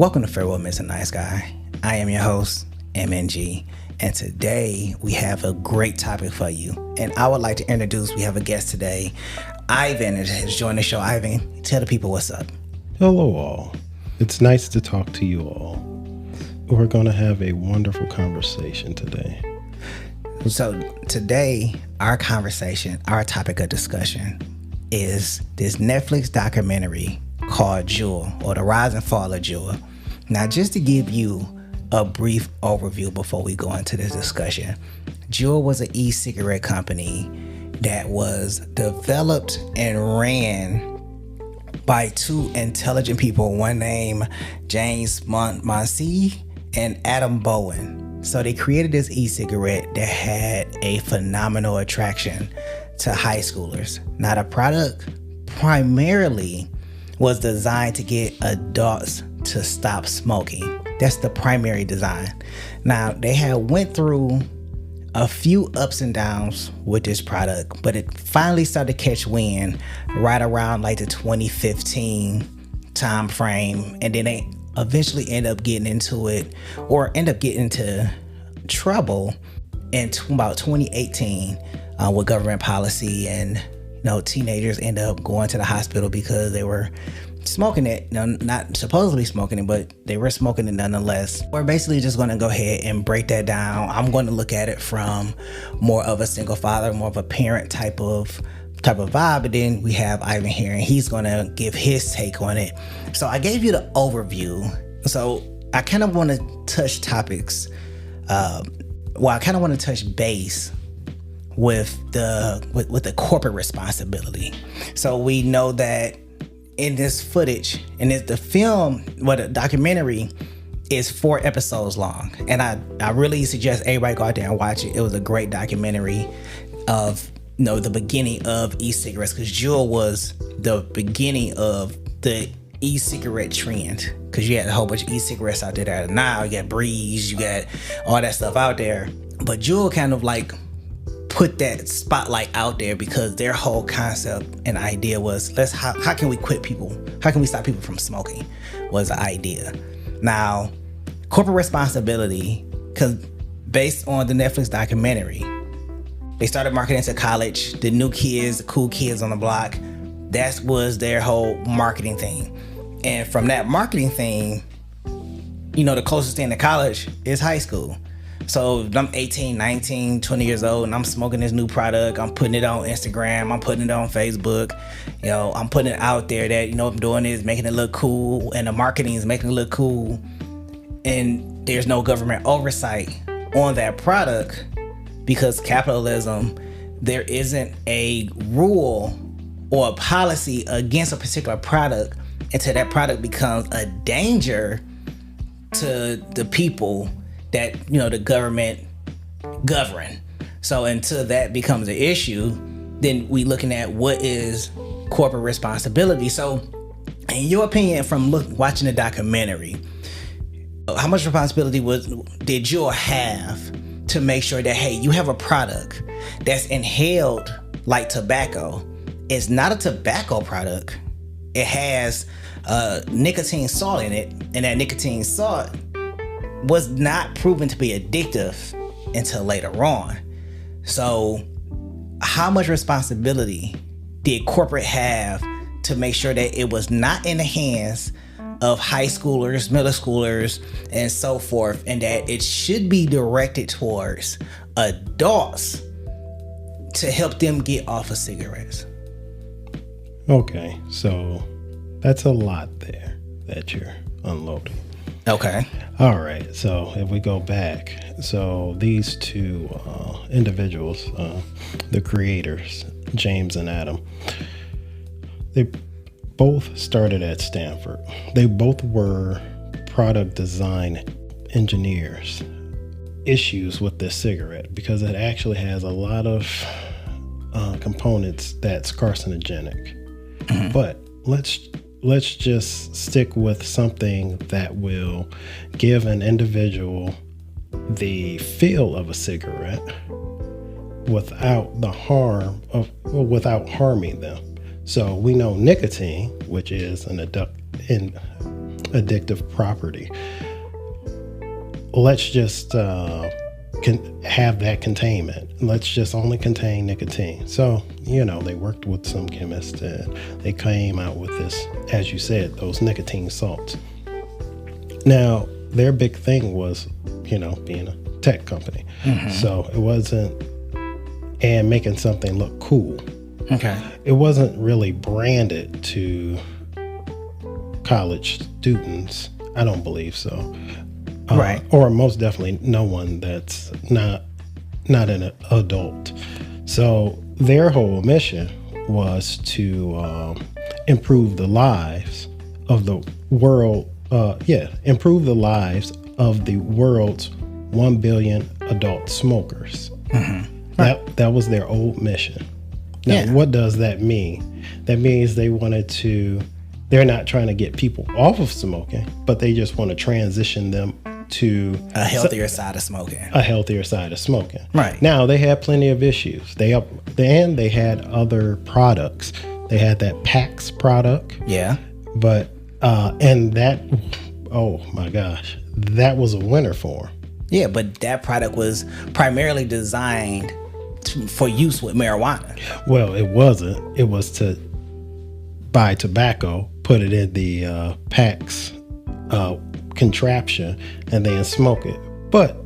Welcome to Farewell, Mr. Nice Guy. I am your host, MNG, and today we have a great topic for you. And I would like to introduce, we have a guest today, Ivan has joined the show. Ivan, tell the people what's up. Hello all. It's nice to talk to you all. We're going to have a wonderful conversation today. So today, our conversation, our topic of discussion is this Netflix documentary called Juul, or The Rise and Fall of Juul. Now, just to give you a brief overview before we go into this discussion, Juul was an e-cigarette company that was developed and ran by two intelligent people, one named James Munsey and Adam Bowen. So they created this e-cigarette that had a phenomenal attraction to high schoolers. Now, the product primarily was designed to get adults to stop smoking. That's the primary design. Now, they had went through a few ups and downs with this product, but it finally started to catch wind right around like the 2015 time frame, and then they eventually end up getting into it, or end up getting into trouble in about 2018 with government policy, and teenagers end up going to the hospital because they were smoking it. Not supposedly smoking it, but they were smoking it nonetheless. We're basically just going to go ahead and break that down. I'm going to look at it from more of a single father, more of a parent type of vibe, and then we have Ivan here, and he's going to give his take on it. So I gave you the overview. So I kind of want to touch topics. I kind of want to touch base with the corporate responsibility. So we know that in this footage, and the film, the documentary is 4 episodes long, and I really suggest everybody go out there and watch it. It was a great documentary of the beginning of e-cigarettes, because Juul was the beginning of the e-cigarette trend, because you had a whole bunch of e-cigarettes out there now. You got Breeze, you got all that stuff out there, but Juul kind of like put that spotlight out there because their whole concept and idea was, how can we quit people? How can we stop people from smoking? Was the idea. Now, corporate responsibility, because based on the Netflix documentary, they started marketing to college, the new kids, the cool kids on the block. That was their whole marketing thing. And from that marketing thing, the closest thing to college is high school. So I'm 18, 19, 20 years old, and I'm smoking this new product. I'm putting it on Instagram. I'm putting it on Facebook. I'm putting it out there that, I'm doing this, making it look cool, and the marketing is making it look cool. And there's no government oversight on that product because capitalism, there isn't a rule or a policy against a particular product until that product becomes a danger to the people that the government govern. So until that becomes an issue, then we looking at what is corporate responsibility. So in your opinion, from watching the documentary, how much responsibility did Juul have to make sure that, hey, you have a product that's inhaled like tobacco? It's not a tobacco product. It has nicotine salt in it, and that nicotine salt was not proven to be addictive until later on. So how much responsibility did corporate have to make sure that it was not in the hands of high schoolers, middle schoolers, and so forth, and that it should be directed towards adults to help them get off of cigarettes? Okay, so that's a lot there that you're unloading. Okay. All right. So if we go back, so these two individuals, the creators, James and Adam, they both started at Stanford. They both were product design engineers. Issues with this cigarette because it actually has a lot of components that's carcinogenic. Mm-hmm. But let's just stick with something that will give an individual the feel of a cigarette without without harming them. So we know nicotine, which is addictive property. Let's just have that containment. Let's just only contain nicotine. So, they worked with some chemists and they came out with this, as you said, those nicotine salts. Now, their big thing was, being a tech company. So it wasn't, and making something look cool. Okay. It wasn't really branded to college students. I don't believe so. Right. Or most definitely no one that's not an adult. So their whole mission was to improve the lives of the world. Improve the lives of the world's 1 billion adult smokers. That was their old mission. Now, what does that mean? That means they're not trying to get people off of smoking, but they just want to transition them to a healthier side of smoking. Right. Now, they had plenty of issues. They had other products. They had that PAX product. Yeah. But, and that, oh my gosh, that was a winner for them. Yeah, but that product was primarily designed for use with marijuana. Well, it wasn't. It was to buy tobacco, put it in the PAX contraption, and then smoke it. But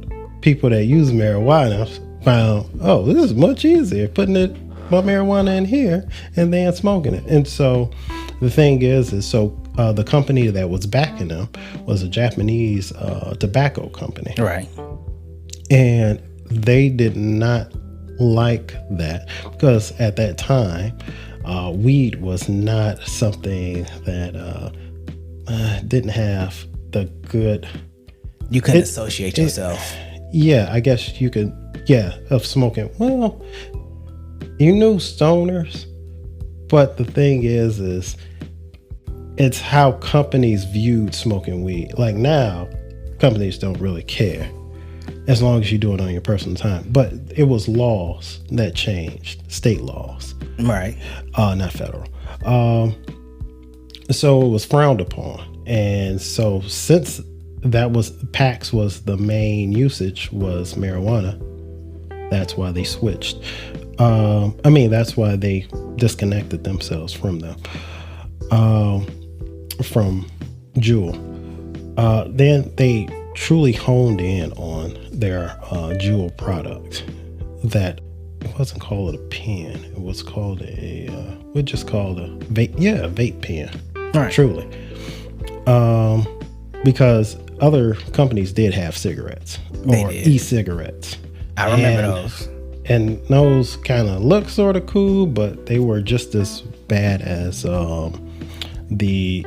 people that use marijuana found, this is much easier, putting my marijuana in here and then smoking it. And so the thing is the company that was backing them was a Japanese tobacco company. Right. And they did not like that because at that time, weed was not something that didn't have the good. You couldn't associate yourself. Yeah, I guess you could. Yeah, of smoking. Well, you knew stoners, but the thing is it's how companies viewed smoking weed. Like now, companies don't really care as long as you do it on your personal time. But it was laws that changed, state laws. Right. Not federal. So it was frowned upon. And so since PAX was the main usage was marijuana, that's why they switched. That's why they disconnected themselves from them. From Juul. Then they truly honed in on their Juul product. That it wasn't called a pen. It was called we just called a vape. Yeah, a vape pen. Right. Truly. Because other companies did have cigarettes or e-cigarettes. I remember those. And those kind of look sort of cool, but they were just as bad as the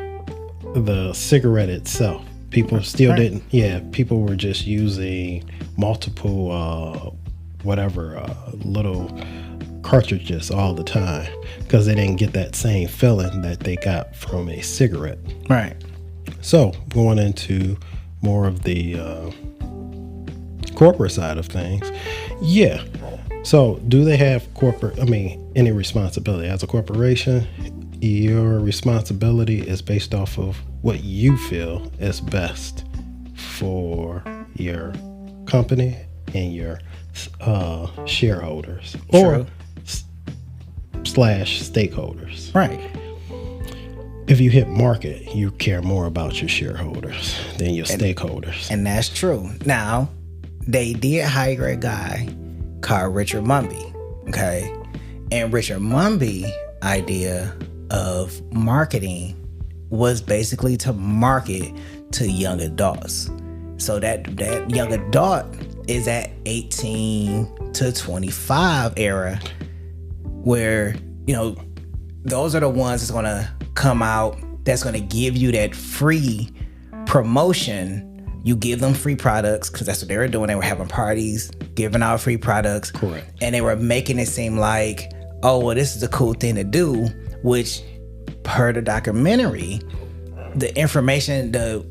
cigarette itself. People still didn't. Yeah, people were just using multiple little cartridges all the time because they didn't get that same feeling that they got from a cigarette. Right. So going into more of the corporate side of things, yeah. So do they have any responsibility as a corporation? Your responsibility is based off of what you feel is best for your company and your shareholders. True. Or /stakeholders. Right. If you hit market, you care more about your shareholders than your stakeholders. And that's true. Now, they did hire a guy called Richard Mumby. Okay. And Richard Mumby's idea of marketing was basically to market to young adults. So that young adult is at 18 to 25 era where, those are the ones that's going to come out, that's going to give you that free promotion. You give them free products because that's what they were doing. They were having parties, giving out free products. Correct. And they were making it seem like, this is a cool thing to do, which per the documentary, the information, the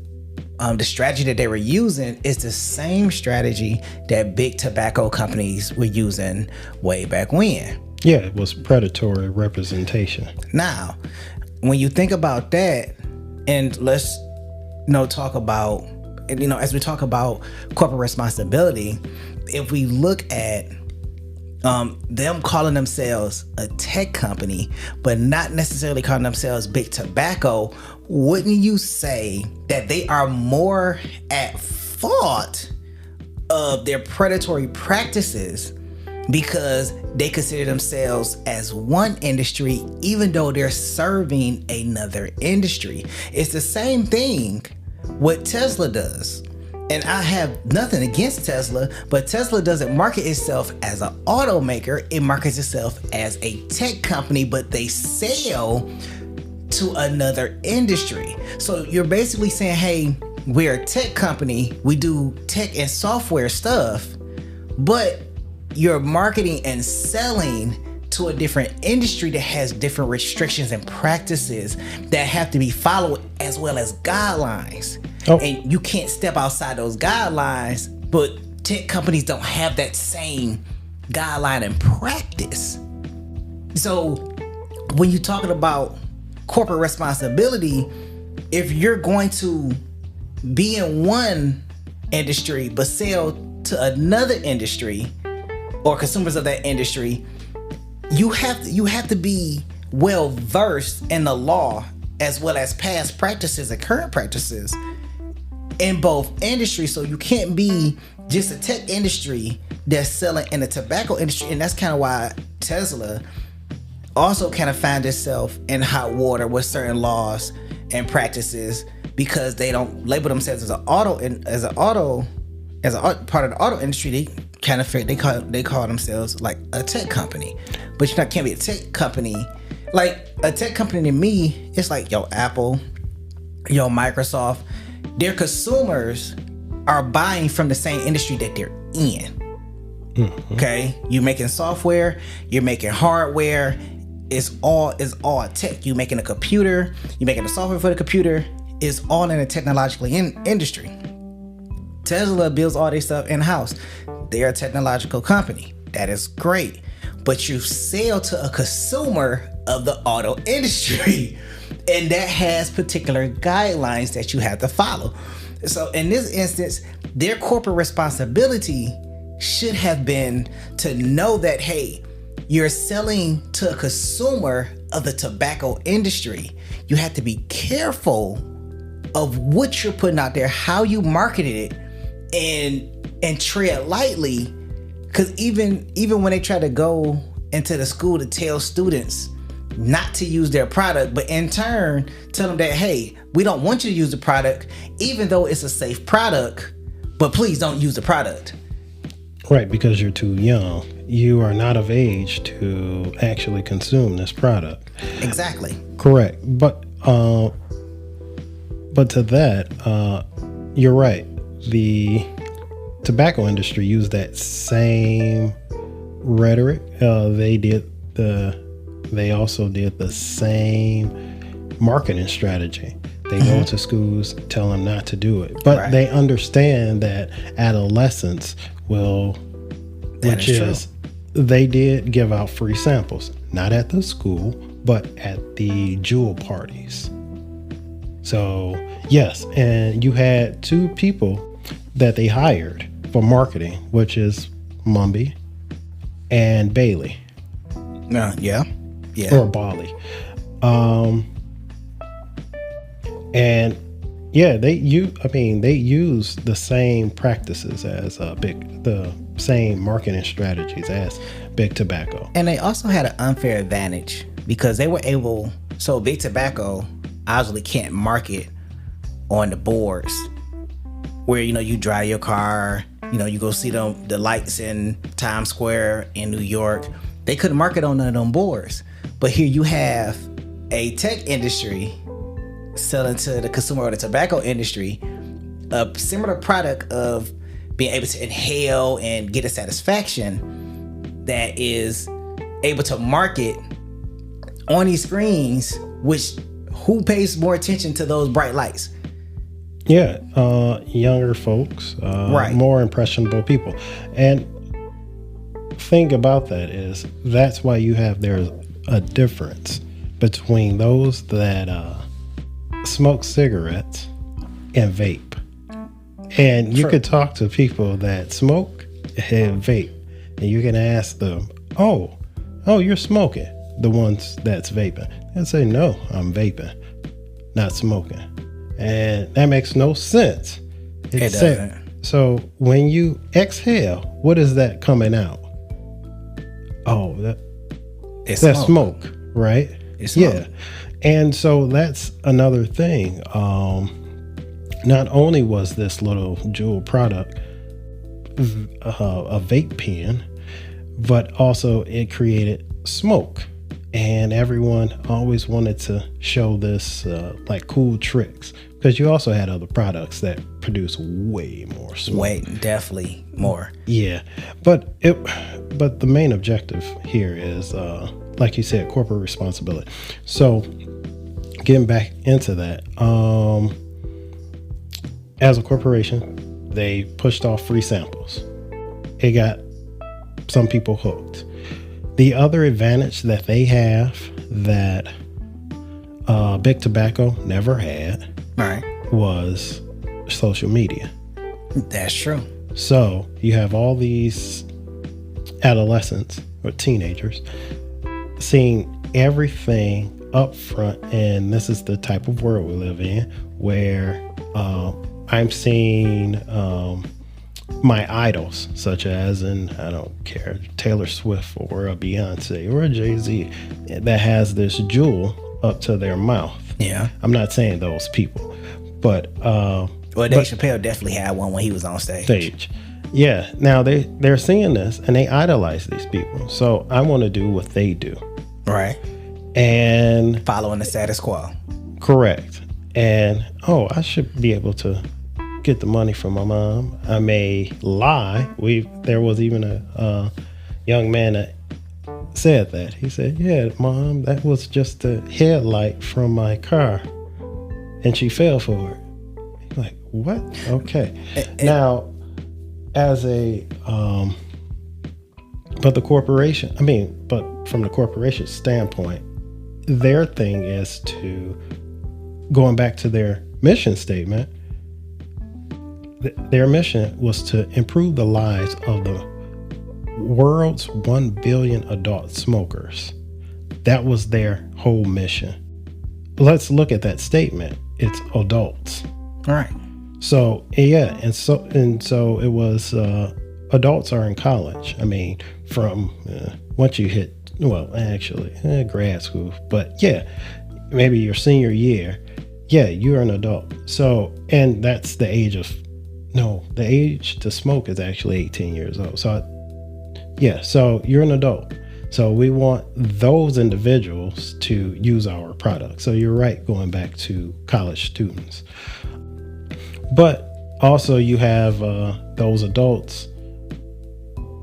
strategy that they were using is the same strategy that big tobacco companies were using way back when. Yeah, it was predatory representation. Now, when you think about that, and let's talk about, as we talk about corporate responsibility, if we look at them calling themselves a tech company, but not necessarily calling themselves big tobacco, wouldn't you say that they are more at fault of their predatory practices because they consider themselves as one industry, even though they're serving another industry? It's the same thing what Tesla does. And I have nothing against Tesla, but Tesla doesn't market itself as an automaker. It markets itself as a tech company, but they sell to another industry. So you're basically saying, hey, we're a tech company. We do tech and software stuff, but you're marketing and selling to a different industry that has different restrictions and practices that have to be followed, as well as guidelines. Oh. And you can't step outside those guidelines, but tech companies don't have that same guideline and practice. So when you're talking about corporate responsibility, if you're going to be in one industry but sell to another industry or consumers of that industry, you have to be well versed in the law as well as past practices and current practices in both industries. So you can't be just a tech industry that's selling in the tobacco industry. And that's kind of why Tesla also kind of find itself in hot water with certain laws and practices, because they don't label themselves as a part of the auto industry. They kind of they call themselves like a tech company, but can't be a tech company. Like a tech company to me, it's like yo Apple, yo Microsoft. Their consumers are buying from the same industry that they're in. Mm-hmm. Okay, you're making software, you're making hardware. It's all tech. You making a computer, you making the software for the computer. It's all in a technological industry. Tesla builds all their stuff in house. They're a technological company. That is great, but you sell to a consumer of the auto industry, and that has particular guidelines that you have to follow. So in this instance, their corporate responsibility should have been to know that, hey, you're selling to a consumer of the tobacco industry. You have to be careful of what you're putting out there, how you marketed it, and tread lightly. Because even when they try to go into the school to tell students not to use their product, but in turn tell them that, hey, we don't want you to use the product, even though it's a safe product, but please don't use the product. Right, because you're too young. You are not of age to actually consume this product. Exactly. Correct. But to that, you're right. The tobacco industry used that same rhetoric. They also did the same marketing strategy. They go to schools, tell them not to do it, but right. They understand that adolescents will, they did give out free samples, not at the school, but at the Juul parties. So yes, and you had two people that they hired for marketing, which is Mumby and Bailey. Yeah. Or Bali. And yeah, they use the same practices as the same marketing strategies as Big Tobacco. And they also had an unfair advantage because they were able, so Big Tobacco obviously can't market on the boards where, you drive your car, you go see the lights in Times Square in New York. They couldn't market on none of them boards. But here you have a tech industry selling to the consumer of the tobacco industry a similar product of being able to inhale and get a satisfaction that is able to market on these screens, which who pays more attention to those bright lights? Yeah, younger folks, right. More impressionable people. And thing about that is that's why there's a difference between those that smoke cigarettes and vape. And you True. could talk to people that smoke and vape, and you can ask them, oh, you're smoking, the ones that's vaping. And say, no, I'm vaping, not smoking. And that makes no sense. It doesn't. So when you exhale, what is that coming out? Oh, It's that's smoke, right? It's smoke. Yeah. And so that's another thing. Not only was this little Juul product a vape pen, but also it created smoke. And everyone always wanted to show this like cool tricks, because you also had other products that produce way more smoke. Definitely more. Yeah, but the main objective here is, like you said, corporate responsibility. So getting back into that, as a corporation, they pushed off free samples. It got some people hooked. The other advantage that they have that Big Tobacco never had, right, was social media. That's true. So you have all these adolescents or teenagers seeing everything up front, and this is the type of world we live in, where I'm seeing my idols, such as, and I don't care, Taylor Swift or a Beyonce or a Jay-Z, that has this Juul up to their mouth. Yeah. I'm not saying those people, but well, Dave Chappelle definitely had one when he was on stage. Yeah. Now they're seeing this and they idolize these people. So I want to do what they do. Right. And following the status quo. Correct. And I should be able to get the money from my mom. I may lie. There was even a young man that said that. He said, yeah, Mom, that was just a headlight from my car and she fell for it. Like, what? Okay. Now, as a but from the corporation standpoint, their thing is to, going back to their mission statement, their mission was to improve the lives of the world's 1 billion adult smokers. That was their whole mission. Let's look at that statement. It's adults. Right. So yeah, and so it was adults are in college. I mean, from once you hit, grad school, but yeah, maybe your senior year, yeah, you're an adult. So, and that's the age to smoke is actually 18 years old. So yeah, so you're an adult. So we want those individuals to use our product. So you're right, going back to college students. But also you have those adults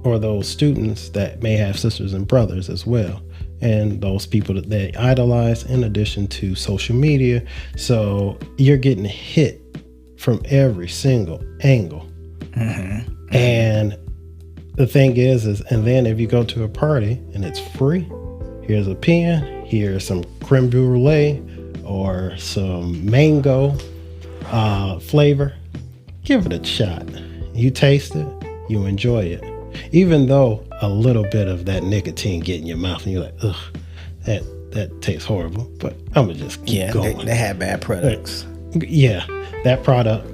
or those students that may have sisters and brothers as well. And those people that they idolize, in addition to social media. So you're getting hit from every single angle. Mm-hmm. And the thing is, and then if you go to a party and it's free, here's a pen, here's some creme brulee or some mango flavor, give it a shot. You taste it, you enjoy it. Even though a little bit of that nicotine get in your mouth and you're like, ugh, that tastes horrible, but I'm gonna just keep going. They had bad products. Yeah, that product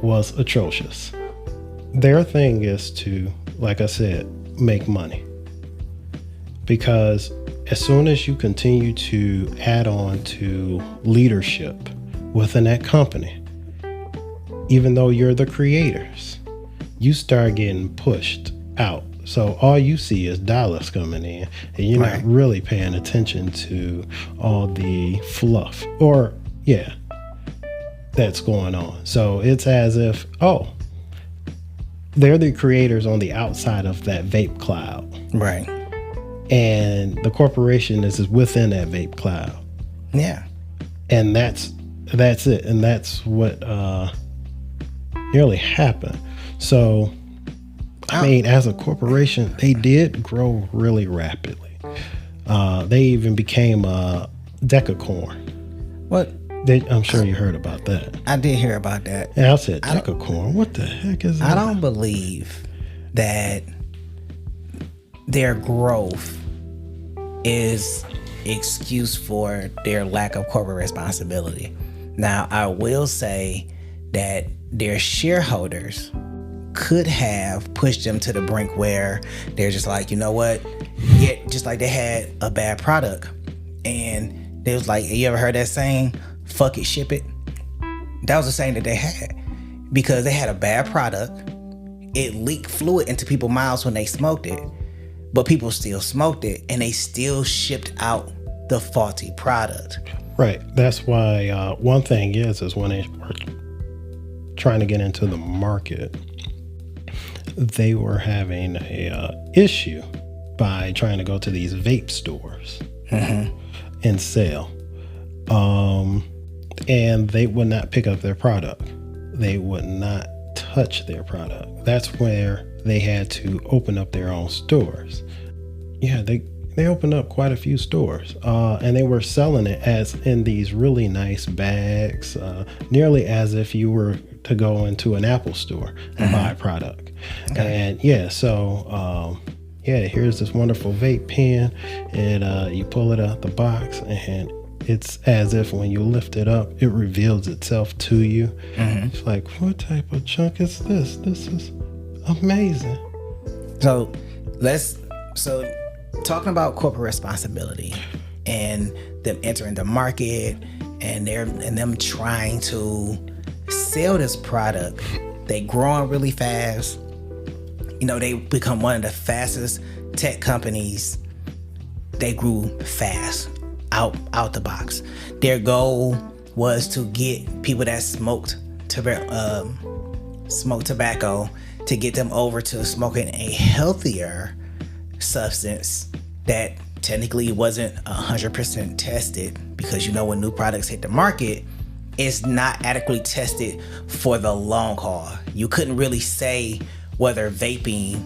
was atrocious. Their thing is to, like I said, make money. Because as soon as you continue to add on to leadership within that company, even though you're the creators, you start getting pushed out. So all you see is dollars coming in, and you're not really paying attention to all the fluff that's going on. So it's as if, they're the creators on the outside of that vape cloud. Right. And the corporation is within that vape cloud. Yeah. And that's it. And that's what nearly happened. So, I mean, as a corporation, they did grow really rapidly. They even became a decacorn. What? I'm sure you heard about that. I did hear about that. And I said, decacorn, what the heck is that? I don't believe that their growth is excuse for their lack of corporate responsibility. Now, I will say that their shareholders could have pushed them to the brink where they're just like, you know what? Yeah, just like they had a bad product. And they was like, you ever heard that saying, fuck it, ship it? That was the saying that they had. Because they had a bad product. It leaked fluid into people's mouths when they smoked it. But people still smoked it, and they still shipped out the faulty product. Right. That's why one thing is when they were trying to get into the market, they were having a issue by trying to go to these vape stores and sell. And they would not pick up their product. They would not touch their product. That's where they had to open up their own stores. Yeah, they opened up quite a few stores, and they were selling it as in these really nice bags, nearly as if you were to go into an Apple store and buy a product. Okay. And here's this wonderful vape pen, and you pull it out the box, and it's as if when you lift it up, it reveals itself to you. It's like, what type of junk is this? This is amazing. So talking about corporate responsibility and them entering the market and them trying to sell this product, they growing really fast. You know, they become one of the fastest tech companies. They grew fast out the box. Their goal was to get people that smoked tobacco to get them over to smoking a healthier substance that technically wasn't 100% tested, because you know when new products hit the market, it's not adequately tested for the long haul. You couldn't really say whether vaping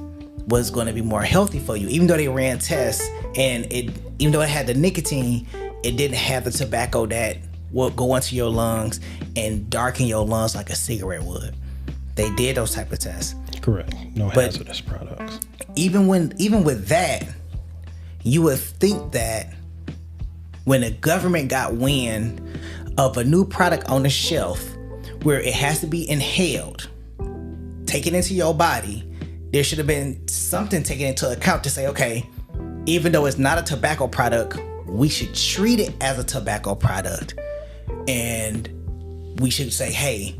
was going to be more healthy for you, even though they ran tests, and even though it had the nicotine, it didn't have the tobacco that will go into your lungs and darken your lungs like a cigarette would. They did those type of tests. Correct. No hazardous products. Even with that, you would think that when the government got wind of a new product on the shelf where it has to be inhaled, taken into your body, there should have been something taken into account to say, okay, even though it's not a tobacco product, we should treat it as a tobacco product, and we should say, hey,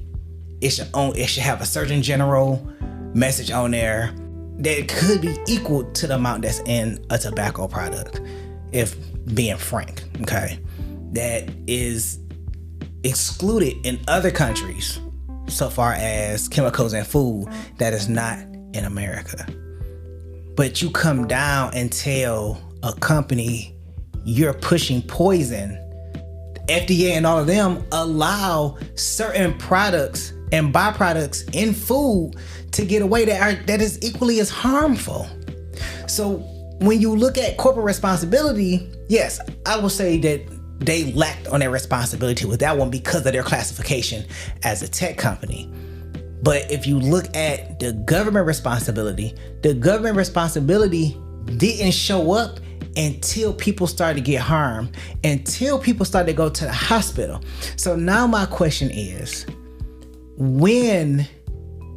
it should have a Surgeon General message on there that could be equal to the amount that's in a tobacco product, if being frank, okay? That is excluded in other countries so far as chemicals in food that is not in America. But you come down and tell a company you're pushing poison. FDA and all of them allow certain products and byproducts in food to get away that is equally as harmful. So when you look at corporate responsibility, yes, I will say that they lacked on their responsibility with that one because of their classification as a tech company. But if you look at the government responsibility didn't show up until people started to get harmed, until people started to go to the hospital. So now my question is, when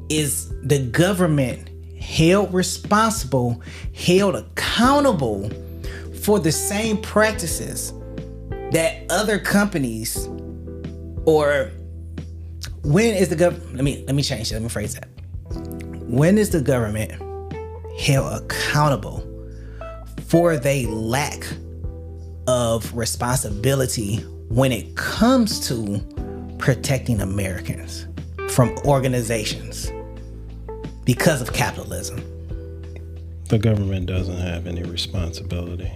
is the government held responsible, held accountable for the same practices that other companies, or when is the government, let me change it, let me phrase that. When is the government held accountable for their lack of responsibility when it comes to protecting Americans from organizations because of capitalism? The government doesn't have any responsibility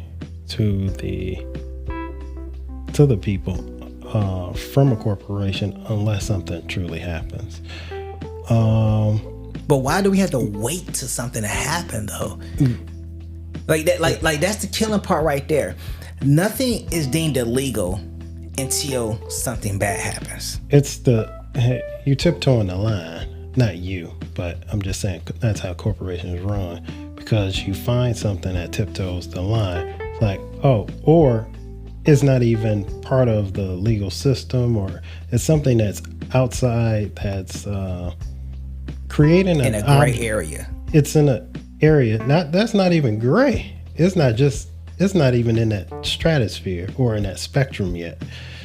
to the people from a corporation unless something truly happens. But why do we have to wait till something to happen though? Like that, like that's the killing part right there. Nothing is deemed illegal until something bad happens. It's you tiptoeing the line, not you, but I'm just saying that's how corporations run, because you find something that tiptoes the line. It's like, oh, or it's not even part of the legal system, or it's something that's outside, that's creating in a gray area. It's in an area that's not even gray. It's not even in that stratosphere or in that spectrum yet.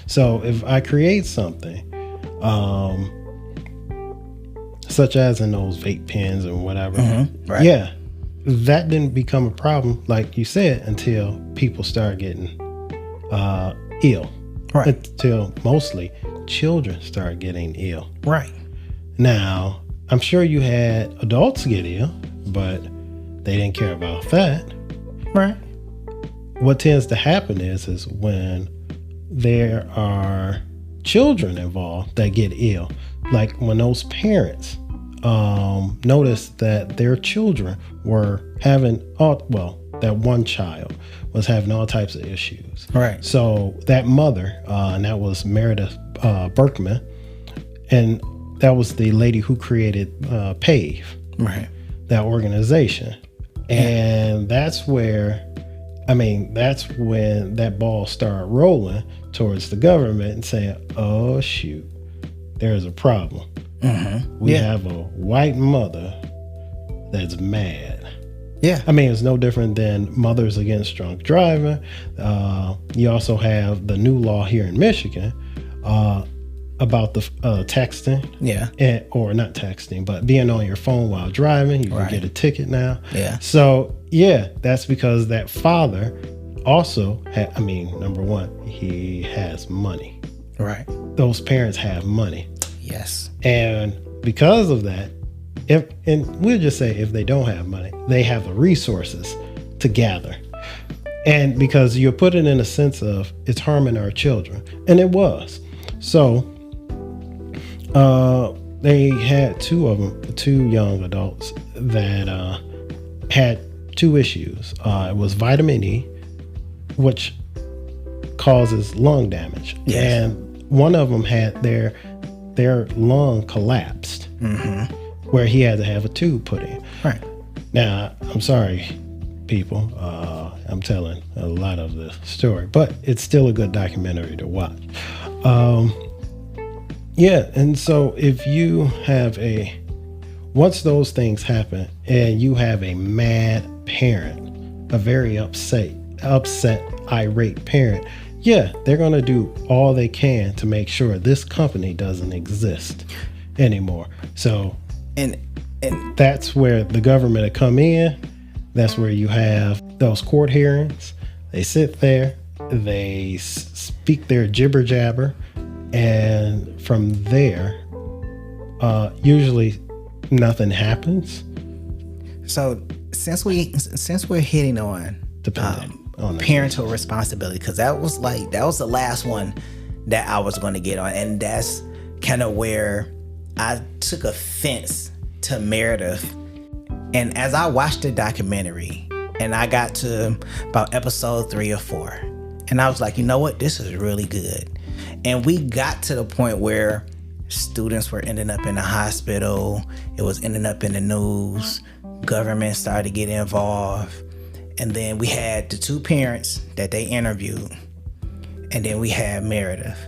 So if I create something, such as in those vape pens and whatever, right. Yeah, that didn't become a problem, like you said, until people start getting ill. Right. Until mostly children start getting ill. Right. Now, I'm sure you had adults get ill, but they didn't care about that. Right. What tends to happen is when there are children involved that get ill, like when those parents noticed that their children were having that one child was having all types of issues. Right. So that mother, and that was Meredith Berkman, and that was the lady who created PAVE, right, that organization. And that's when that ball started rolling towards the government and saying, oh, shoot, there's a problem. We have a white mother that's mad. Yeah. I mean, it's no different than Mothers Against Drunk Driving. You also have the new law here in Michigan about the texting. Yeah. Or not texting, but being on your phone while driving. You can get a ticket now. Yeah. So, yeah, that's because that father also had, number one, he has money. Right. Those parents have money. Yes. And because of that, and we'll just say if they don't have money, they have the resources to gather. And because you're put it in a sense of it's harming our children. And it was. So they had two young adults that had two issues. It was vitamin E, which causes lung damage. Yes. And one of them had their lung collapsed, where he had to have a tube put in. Right. Now, I'm sorry, people. I'm telling a lot of the story, but it's still a good documentary to watch. And so if you have once those things happen and you have a mad parent, a very upset, irate parent, they're going to do all they can to make sure this company doesn't exist anymore. So, and that's where the government will come in. That's where you have those court hearings. They sit there, they speak their jibber jabber, and from there, usually nothing happens. So since we're hitting on parental responsibility, because that was the last one that I was going to get on, and that's kind of where I took offense to Meredith. And as I watched the documentary and I got to about episode 3 or 4, and I was like, you know what, this is really good. And we got to the point where students were ending up in the hospital, it was ending up in the news, government started to get involved. And then we had the two parents that they interviewed. And then we had Meredith,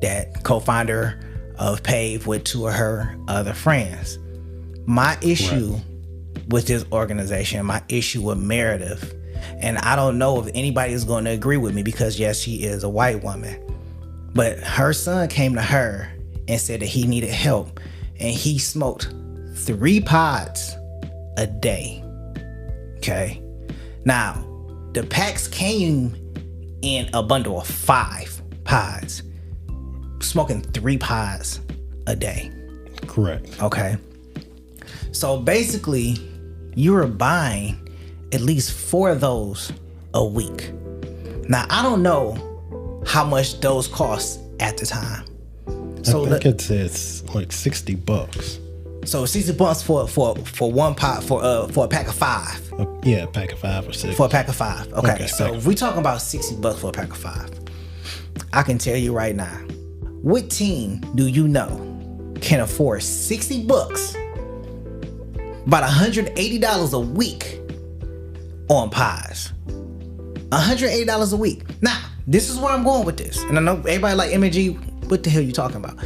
that co-founder of PAVE, with two of her other friends. My issue with this organization, my issue with Meredith, and I don't know if anybody is going to agree with me because, yes, she is a white woman, but her son came to her and said that he needed help. And he smoked 3 pods a day. Okay. Now, the packs came in a bundle of 5 pods. Smoking 3 pods a day. Correct. Okay. So basically, you were buying at least 4 of those a week. Now, I don't know how much those cost at the time. So I think it's like $60. So $60 for one pot for a pack of 5. A pack of 5 or 6. For a pack of 5. Okay. So pack. if we talking about $60 for a pack of 5. I can tell you right now, what teen do you know can afford $60, about $180 a week on pies? $180 a week. Now, this is where I'm going with this. And I know everybody like MG, what the hell you talking about?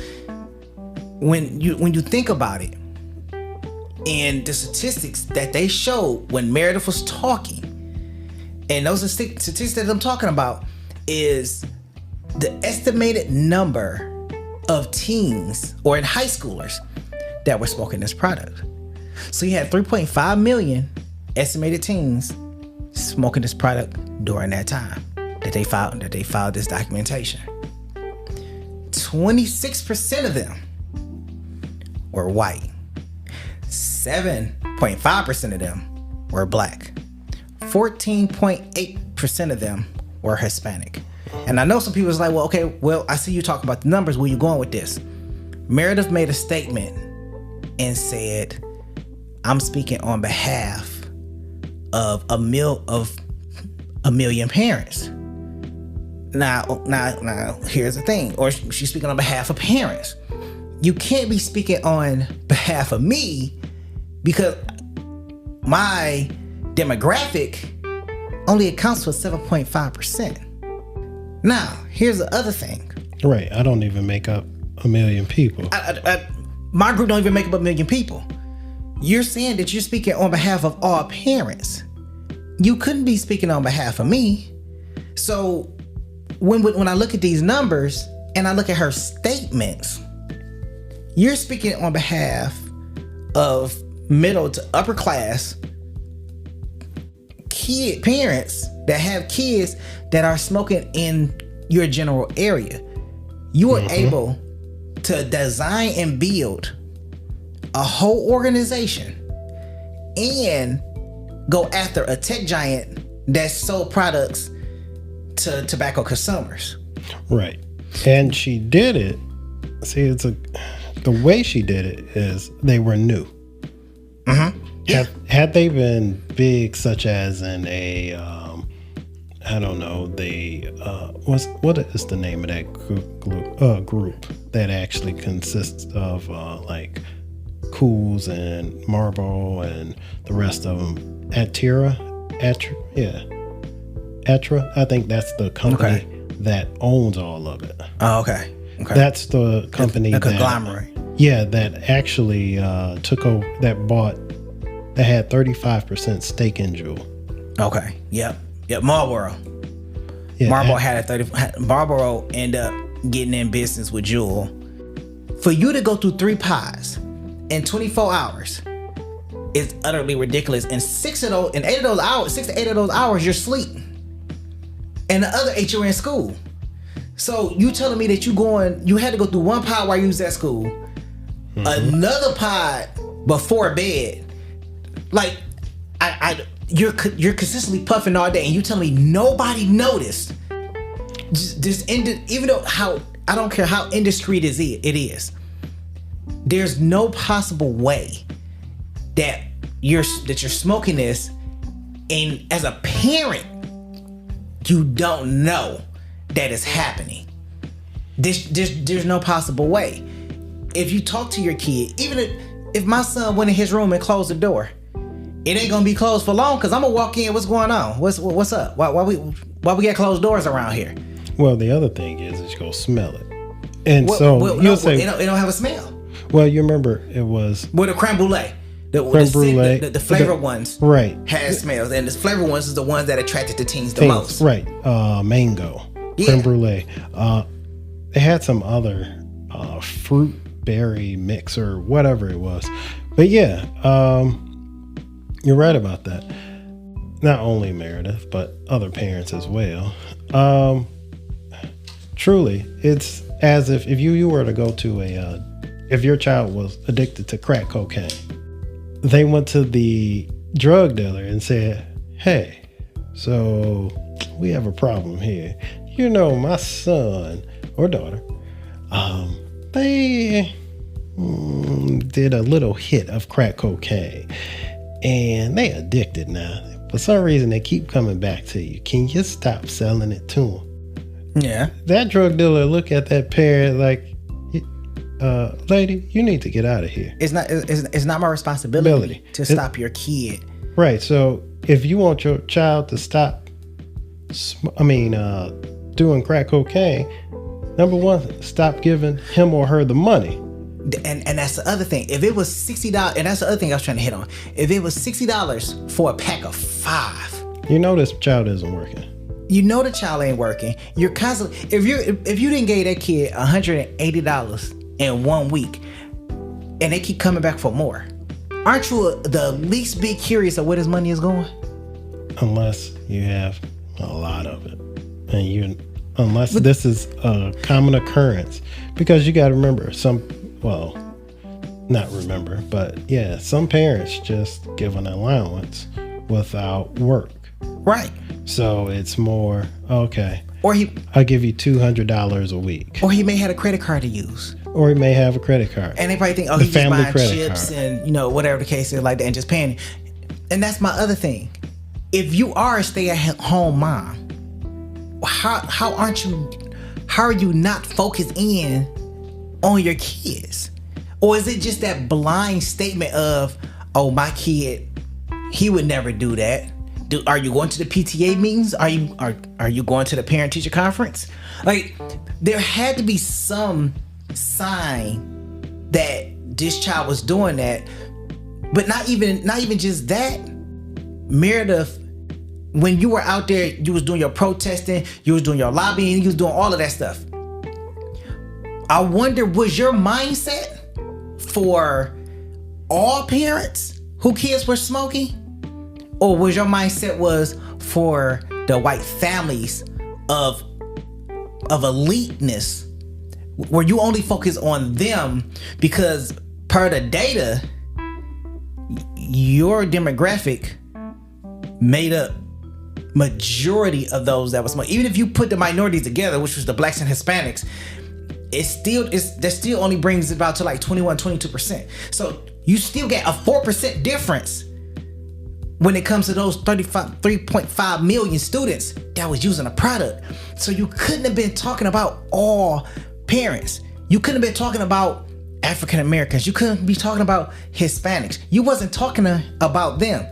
When you think about it, and the statistics that they showed when Meredith was talking, and those statistics that I'm talking about is the estimated number of teens or in high schoolers that were smoking this product. So you had 3.5 million estimated teens smoking this product during that time that they filed this documentation. 26% of them were white. 7.5% of them were black. 14.8% of them were Hispanic. And I know some people is like, well, I see you talking about the numbers. Where you going with this? Meredith made a statement and said, I'm speaking on behalf of a million parents. Now, here's the thing. Or she's speaking on behalf of parents. You can't be speaking on behalf of me because my demographic only accounts for 7.5%. Now, here's the other thing. Right. I don't even make up a million people. My group don't even make up a million people. You're saying that you're speaking on behalf of all parents. You couldn't be speaking on behalf of me. So when I look at these numbers and I look at her statements, you're speaking on behalf of middle to upper class parents that have kids that are smoking in your general area. You are able to design and build a whole organization and go after a tech giant that sold products to tobacco consumers. Right. And she did it. See, the way she did it is they were new. Yeah. Had they been big, such as in a, I don't know, what is the name of that group that actually consists of like Cools and Marlboro and the rest of them? Atra, I think that's the company that owns all of it. Oh, okay. That's the company the conglomerate. That actually took over, that had 35% stake in Juul. Okay. Yep. Marlboro. Yeah, Marlboro Marlboro ended up getting in business with Juul. For you to go through 3 pies in 24 hours is utterly ridiculous. And 6 to 8 of those hours, you're asleep. And the other 8 you're in school. So you telling me that you had to go through 1 pie while you was at school, another pie before bed. Like, you're consistently puffing all day, and you tell me nobody noticed. Even though I don't care how indiscreet it is, there's no possible way that you're smoking this, and as a parent, you don't know that it's happening. There's no possible way. If you talk to your kid, even if my son went in his room and closed the door, it ain't gonna be closed for long because I'm gonna walk in. What's going on? What's up? Why we got closed doors around here? Well, the other thing is you go smell it, and you'll say it don't have a smell. Well, you remember it was the creme brulee. The flavored ones, right, had smells, and the flavored ones is the ones that attracted the teens the most. Right, mango, creme brulee. They had some other fruit berry mix or whatever it was, but yeah. You're right about that. Not only Meredith, but other parents as well. Truly, it's as if you were to go to if your child was addicted to crack cocaine, they went to the drug dealer and said, hey, so we have a problem here. You know, my son or daughter, they did a little hit of crack cocaine. And they addicted now. For some reason, they keep coming back to you. Can you stop selling it to them? Yeah. That drug dealer look at that parent like, lady, you need to get out of here. It's not my responsibility to stop your kid. Right. So if you want your child to stop, doing crack cocaine, number one, stop giving him or her the money. And that's the other thing. If it was $60, and that's the other thing I was trying to hit on. If it was $60 for a pack of 5, you know this child isn't working. You know the child ain't working. You're constantly if you didn't give that kid $180 in 1 week, and they keep coming back for more, aren't you the least bit curious of where this money is going? Unless you have a lot of it, and unless this is a common occurrence, because you got to remember some parents just give an allowance without work. Right. So it's more, okay. Or I'll give you $200 a week. Or he may have a credit card to use. Or he may have a credit card. And they probably think, he's just buying chips and, whatever the case is like that and just paying. And that's my other thing. If you are a stay-at-home mom, how are you not focused in on your kids? Or is it just that blind statement of, oh, my kid, he would never do that? Are you going to the PTA meetings? Are you going to the parent teacher conference? Like, there had to be some sign that this child was doing that. But not even just that. Meredith, when you were out there, you was doing your protesting, you was doing your lobbying, you was doing all of that stuff. I wonder, was your mindset for all parents who kids were smoking? Or was your mindset was for the white families of eliteness? Were you only focused on them because per the data, your demographic made up majority of those that were smoking? Even if you put the minorities together, which was the blacks and Hispanics, that still only brings it about to like 21-22%. So you still get a 4% difference when it comes to those 3.5 million students that was using a product. So you couldn't have been talking about all parents. You couldn't have been talking about African Americans. You couldn't be talking about Hispanics. You wasn't talking about them.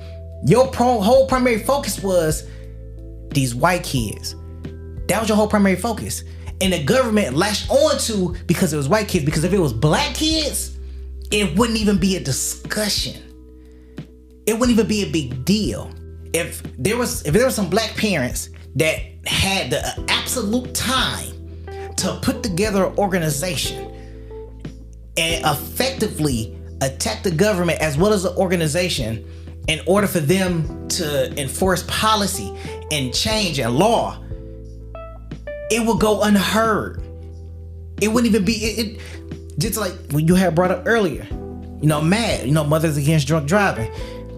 Your whole primary focus was these white kids. That was your whole primary focus. And the government latched on to because it was white kids. Because if it was black kids, it wouldn't even be a discussion. It wouldn't even be a big deal. If there was some black parents that had the absolute time to put together an organization and effectively attack the government as well as the organization in order for them to enforce policy and change and law, it would go unheard. It wouldn't even be just like when you had brought up earlier, MAD, Mothers Against Drunk Driving.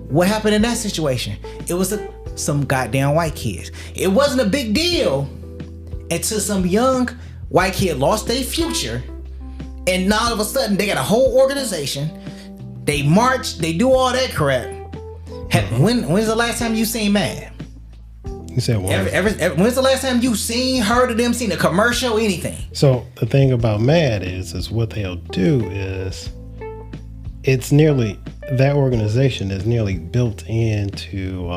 What happened in that situation? It was some goddamn white kids. It wasn't a big deal until some young white kid lost their future, and now all of a sudden they got a whole organization. They march, they do all that crap. When's the last time you seen MAD? You said what? When's the last time you heard of them, seen a commercial, anything? So the thing about MAD is what they'll do is that organization is nearly built into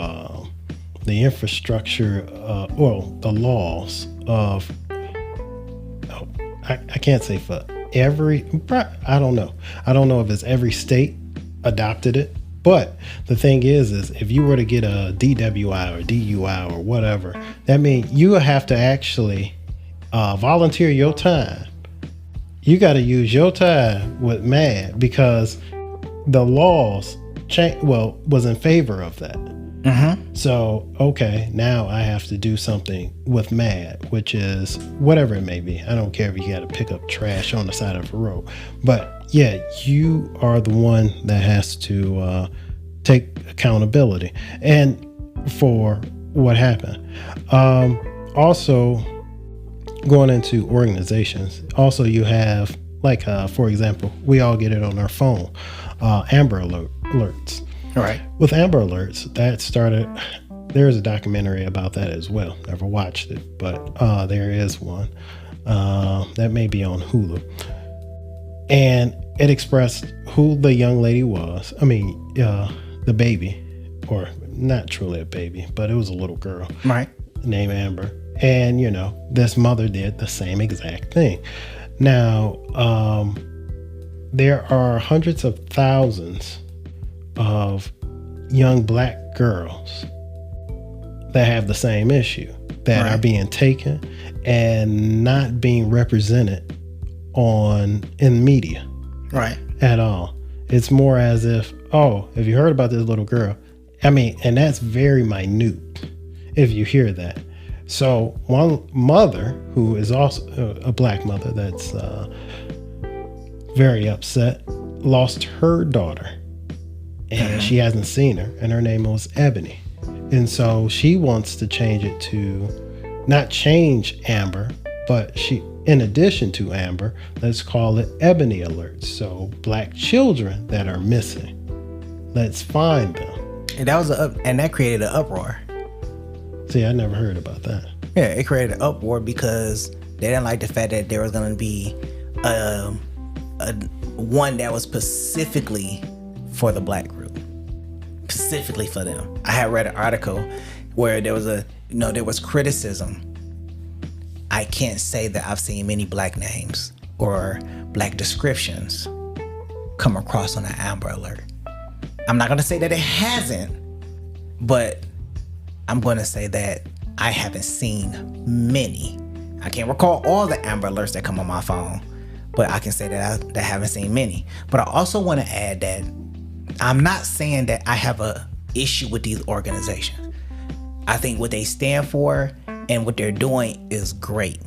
the infrastructure, the laws of, I can't say for every, I don't know if it's every state adopted it, but the thing is if you were to get a DWI or DUI or whatever, that means you have to actually volunteer your time. You got to use your time with MAD because the laws was in favor of that. Mm-hmm. So, okay, now I have to do something with MAD, which is whatever it may be. I don't care if you got to pick up trash on the side of the road. But yeah, you are the one that has to take accountability and for what happened. Also, going into organizations, also you have, like, for example, we all get it on our phone. Amber alerts. All right. With Amber Alerts, that started There's a documentary about that as well. Never watched it, but there is one that may be on Hulu. And it expressed who the young lady was. I mean, the baby, or not truly a baby, but it was a little girl, right, named Amber. And, you know, this mother did the same exact thing. Now, there are hundreds of thousands of young black girls that have the same issue, that right. are being taken and not being represented in media, right, at all. It's more as if, oh, have you heard about this little girl? I mean, and that's very minute if you hear that. So one mother, who is also a black mother that's very upset, lost her daughter, and she hasn't seen her, and her name was Ebony. And so she wants to change it to not change Amber, but in addition to Amber, let's call it Ebony Alert. So black children that are missing, let's find them. And that created an uproar. See, I never heard about that. Yeah, it created an uproar because they didn't like the fact that there was going to be a one that was specifically for the black group, specifically for them. I had read an article where there was criticism. I can't say that I've seen many black names or black descriptions come across on an Amber Alert. I'm not going to say that it hasn't, but I'm going to say that I haven't seen many. I can't recall all the Amber Alerts that come on my phone, but I can say that I haven't seen many. But I also want to add that I'm not saying that I have a issue with these organizations. I think what they stand for and what they're doing is great.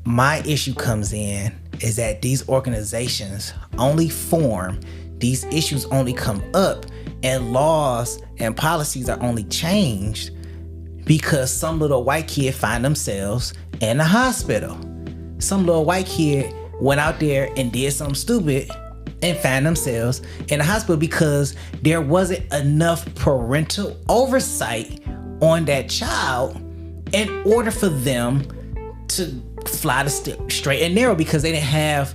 My issue comes in is that these organizations only form, these issues only come up, and laws and policies are only changed because some little white kid find themselves in the hospital. Some little white kid went out there and did something stupid and found themselves in the hospital because there wasn't enough parental oversight on that child in order for them to fly the straight and narrow, because they have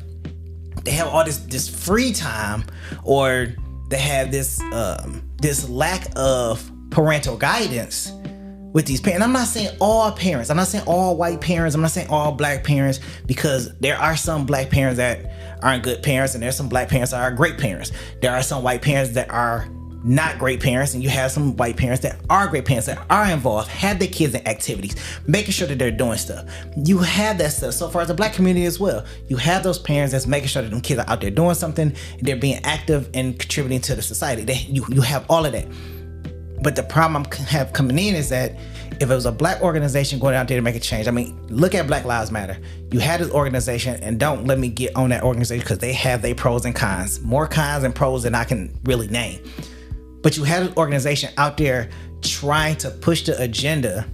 all this free time, or they have this lack of parental guidance with these parents. I'm not saying all parents, I'm not saying all white parents, I'm not saying all black parents, because there are some black parents that aren't good parents, and there's some black parents that are great parents. There are some white parents that are not great parents, and you have some white parents that are great parents, that are involved, have their kids in activities, making sure that they're doing stuff. You have that stuff. So far as the black community as well, you have those parents that's making sure that them kids are out there doing something, they're being active and contributing to the society. You have all of that. But the problem I have coming in is that if it was a black organization going out there to make a change, I mean, look at Black Lives Matter. You had this organization, and don't let me get on that organization because they have their pros and cons, more cons and pros than I can really name. But you had an organization out there trying to push the agenda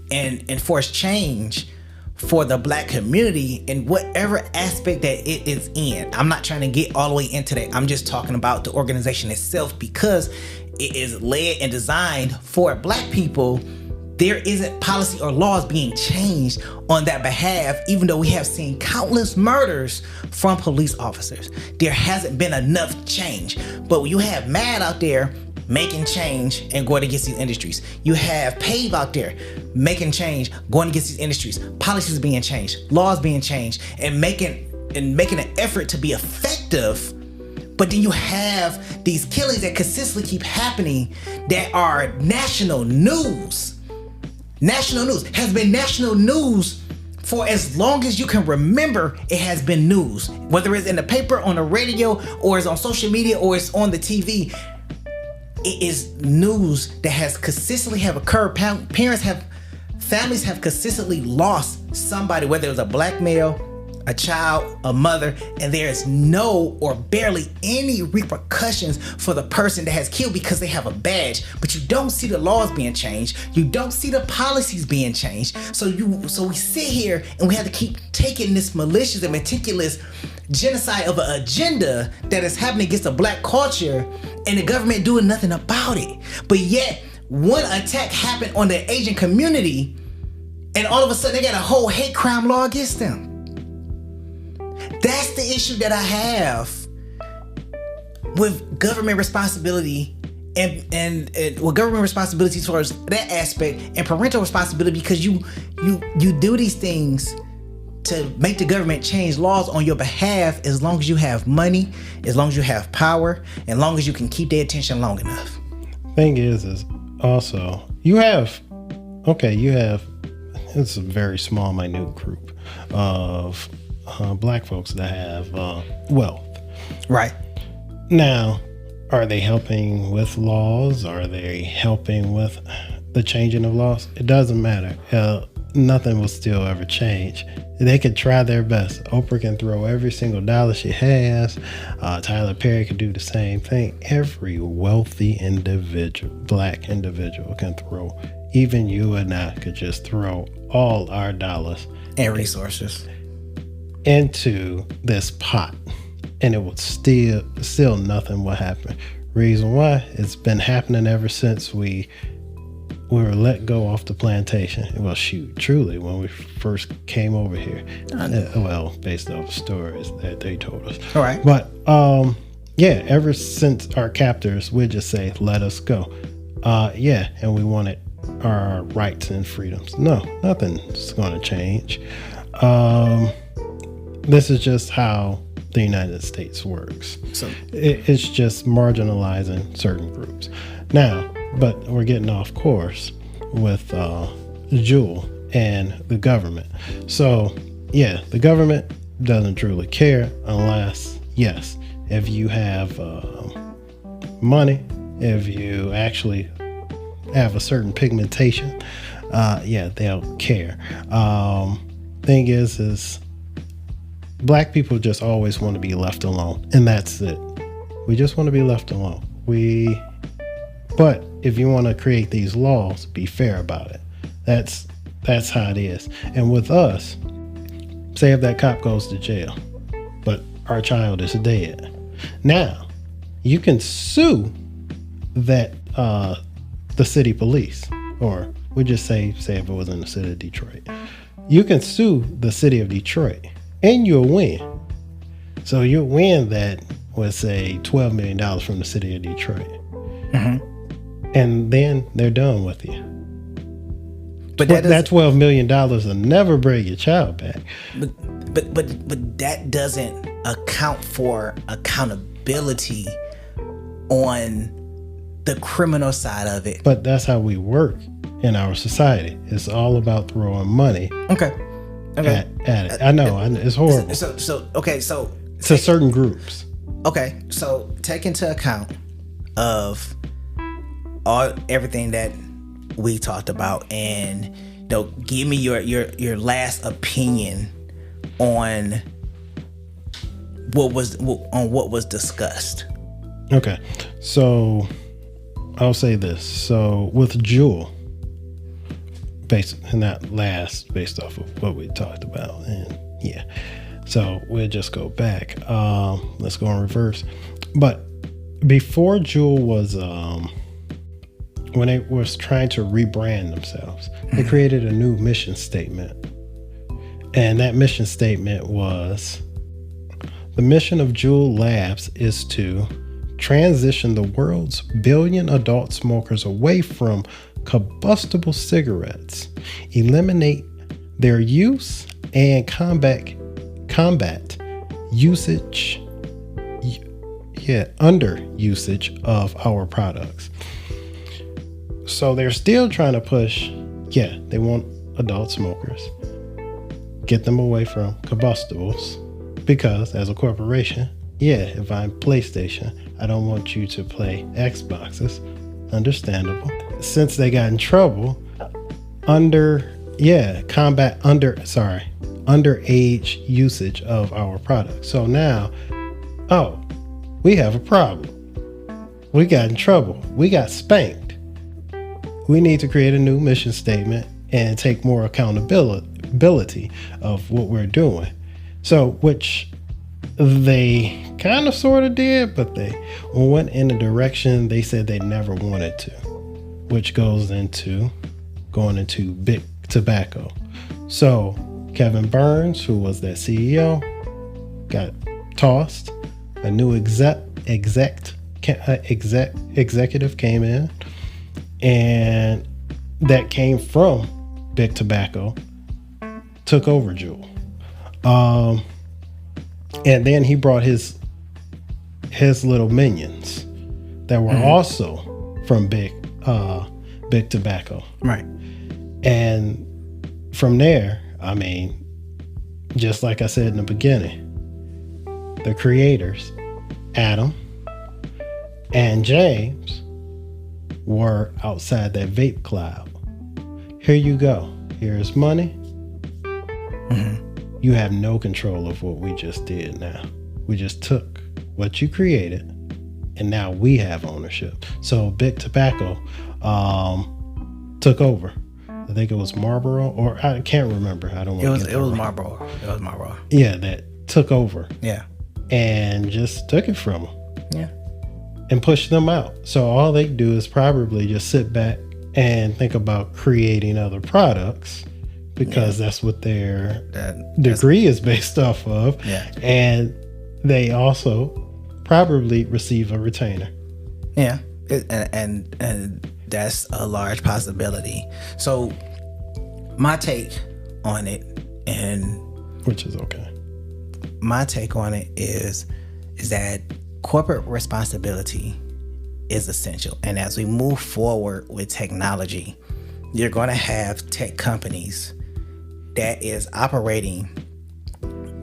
and enforce change for the black community in whatever aspect that it is in. I'm not trying to get all the way into that. I'm just talking about the organization itself, because it is led and designed for black people. There isn't policy or laws being changed on that behalf, even though we have seen countless murders from police officers. There hasn't been enough change. But when you have MAD out there making change and going against these industries, you have PAVE out there making change, going against these industries, policies being changed, laws being changed, and making an effort to be effective. But then you have these killings that consistently keep happening that are national news. National news has been national news for as long as you can remember. It has been news, whether it's in the paper, on the radio, or it's on social media, or it's on the TV. It is news that has consistently have occurred. Families have consistently lost somebody, whether it was a black male, a child, a mother, and there is no or barely any repercussions for the person that has killed because they have a badge. But you don't see the laws being changed. You don't see the policies being changed. So we sit here and we have to keep taking this malicious and meticulous genocide of an agenda that is happening against the black culture, and the government doing nothing about it. But yet one attack happened on the Asian community, and all of a sudden they got a whole hate crime law against them. That's the issue that I have with government responsibility and with government responsibility towards that aspect, and parental responsibility, because you do these things to make the government change laws on your behalf as long as you have money, as long as you have power, as long as you can keep their attention long enough. Thing is also it's a very small, minute group of black folks that have wealth. Right. Now, are they helping with laws? Are they helping with the changing of laws? It doesn't matter. Nothing will still ever change. They can try their best. Oprah can throw every single dollar she has. Tyler Perry can do the same thing. Every wealthy individual, black individual, can throw. Even you and I could just throw all our dollars and resources into this pot, and it would still nothing will happen. Reason why? It's been happening ever since we were let go off the plantation. Well, shoot, truly, when we first came over here. Based off stories that they told us. All right. But ever since our captors would just say, let us go. And we wanted our rights and freedoms. No, nothing's going to change. This is just how the United States works. So it's just marginalizing certain groups. Now, but we're getting off course with Juul and the government. So, the government doesn't truly care unless, yes, if you have money, if you actually have a certain pigmentation, they'll care. Thing is black people just always want to be left alone, and that's it. We just want to be left alone. But if you want to create these laws, be fair about it. That's how it is. And with us, say if that cop goes to jail, but our child is dead, now you can sue that the city police, or we just say if it was in the city of Detroit, you can sue the city of Detroit, and you'll win. So you'll win that, let's say, $12 million from the city of Detroit. Mm-hmm. And then they're done with you. But that $12 million will never bring your child back. But that doesn't account for accountability on the criminal side of it. But that's how we work in our society. It's all about throwing money. Okay. At it. I know it's horrible. So to certain groups. Okay, so take into account of everything that we talked about, and give me your last opinion on what was discussed. Okay, so I'll say this. So with Juul, based off of what we talked about, and so we'll just go back. Let's go in reverse. But before Juul was when they was trying to rebrand themselves, they created a new mission statement. And that mission statement was, the mission of Juul Labs is to transition the world's billion adult smokers away from combustible cigarettes, eliminate their use, and combat usage, under usage of our products. So they're still trying to push, they want adult smokers, get them away from combustibles, because as a corporation, if I'm PlayStation, I don't want you to play Xboxes. Understandable. Since they got in trouble underage usage of our products. So now, we have a problem. We got in trouble. We got spanked. We need to create a new mission statement and take more accountability of what we're doing. So, which they kind of sort of did, but they went in a direction they said they never wanted to. which goes into going into big tobacco. So Kevin Burns, who was that CEO, got tossed. A new executive came in, and that came from big tobacco, took over Juul. And then he brought his little minions that were also from big tobacco. Right. And from there, I mean, just like I said in the beginning, the creators, Adam and James, were outside that vape cloud. Here you go. Here's money. You have no control of what we just did now. We just took what you created, and now we have ownership. So big tobacco took over. I think it was Marlboro, or I can't remember. I don't want to It was Marlboro. It was Marlboro. Yeah, that took over. Yeah. And just took it from them. Yeah. And pushed them out. So all they do is probably just sit back and think about creating other products, because that's what their degree is based off of. Yeah. And they also probably receive a retainer. Yeah. And that's a large possibility. So my take on it, and which is okay. My take on it is that corporate responsibility is essential. And as we move forward with technology, you're going to have tech companies that is operating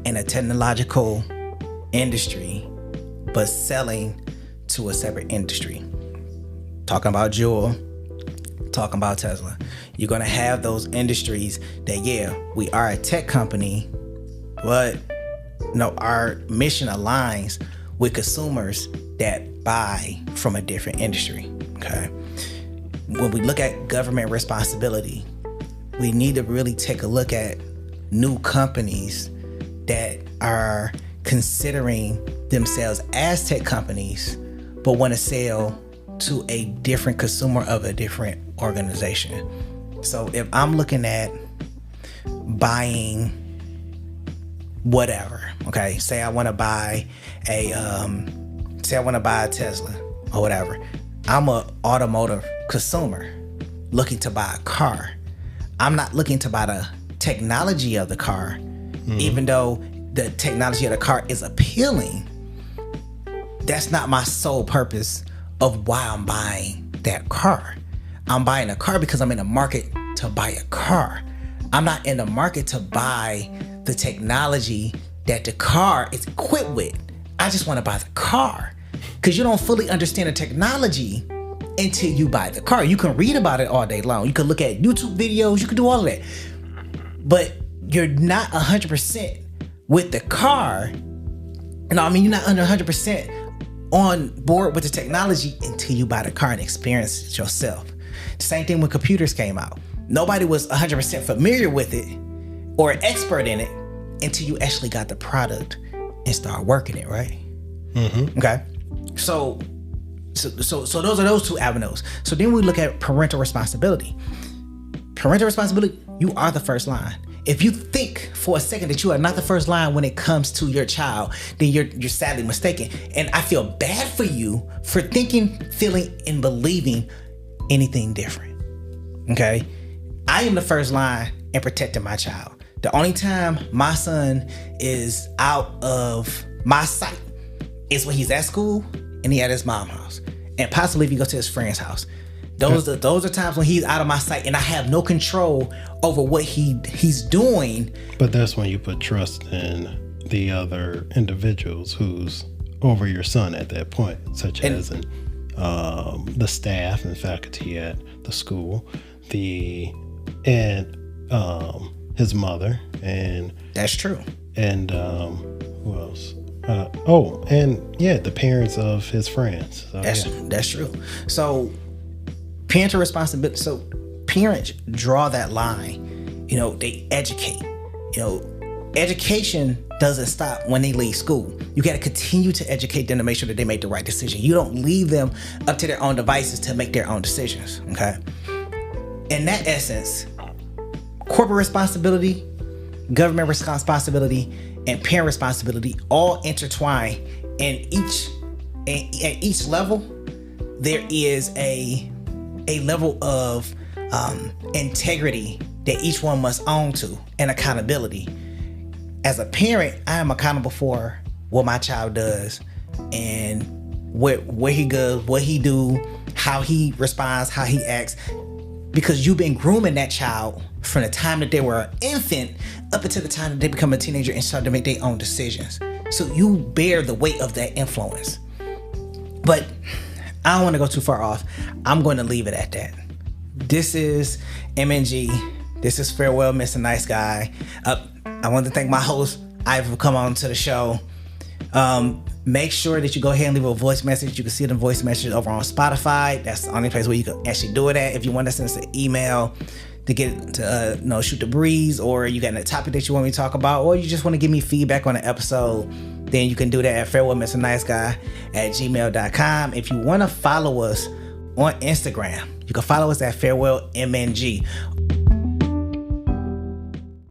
in a technological industry, but selling to a separate industry. Talking about Juul, talking about Tesla. You're going to have those industries that, we are a tech company, but our mission aligns with consumers that buy from a different industry. Okay. When we look at government responsibility, we need to really take a look at new companies that are considering themselves as tech companies, but want to sell to a different consumer of a different organization. So if I'm looking at buying whatever, okay, say I want to buy a Tesla or whatever. I'm a automotive consumer looking to buy a car. I'm not looking to buy the technology of the car, even though the technology of the car is appealing. That's not my sole purpose of why I'm buying that car. I'm buying a car because I'm in the market to buy a car. I'm not in the market to buy the technology that the car is equipped with. I just want to buy the car, because you don't fully understand the technology until you buy the car. You can read about it all day long. You can look at YouTube videos. You can do all of that. But you're not 100% with the car. No, I mean, you're not under 100% on board with the technology until you buy the car and experience it yourself. Same thing when computers came out. Nobody was 100% familiar with it or an expert in it until you actually got the product and start working it, right? Okay. So those are those two avenues. So then we look at parental responsibility. Parental responsibility, you are the first line. If you think for a second that you are not the first line when it comes to your child, then you're sadly mistaken. And I feel bad for you for thinking, feeling, and believing anything different. Okay? I am the first line in protecting my child. The only time my son is out of my sight is when he's at school and he at his mom's house, and possibly if he goes to his friend's house. Those are times when he's out of my sight and I have no control over what he's doing. But that's when you put trust in the other individuals who's over your son at that point, such as the staff and faculty at the school, his mother, and that's true. And who else? The parents of his friends. So, that's true. So parental responsibility. So parents draw that line. They educate. Education doesn't stop when they leave school. You got to continue to educate them to make sure that they make the right decision. You don't leave them up to their own devices to make their own decisions, okay? In that essence, corporate responsibility, government responsibility, and parent responsibility all intertwine. And at each level, there is a level of integrity that each one must own to, and accountability. As a parent, I am accountable for what my child does and where he goes, what he do, how he responds, how he acts, because you've been grooming that child from the time that they were an infant up until the time that they become a teenager and start to make their own decisions. So you bear the weight of that influence. But I don't want to go too far off. I'm going to leave it at that. This is MNG. This is Farewell, Mr. Nice Guy. I want to thank my host, Ivor, for coming on to the show. Make sure that you go ahead and leave a voice message. You can see the voice message over on Spotify. That's the only place where you can actually do it at. If you want to send us an email to get to shoot the breeze, or you got a topic that you want me to talk about, or you just want to give me feedback on the episode, then you can do that at farewellmrniceguy@gmail.com. If you want to follow us on Instagram, you can follow us at farewellmng.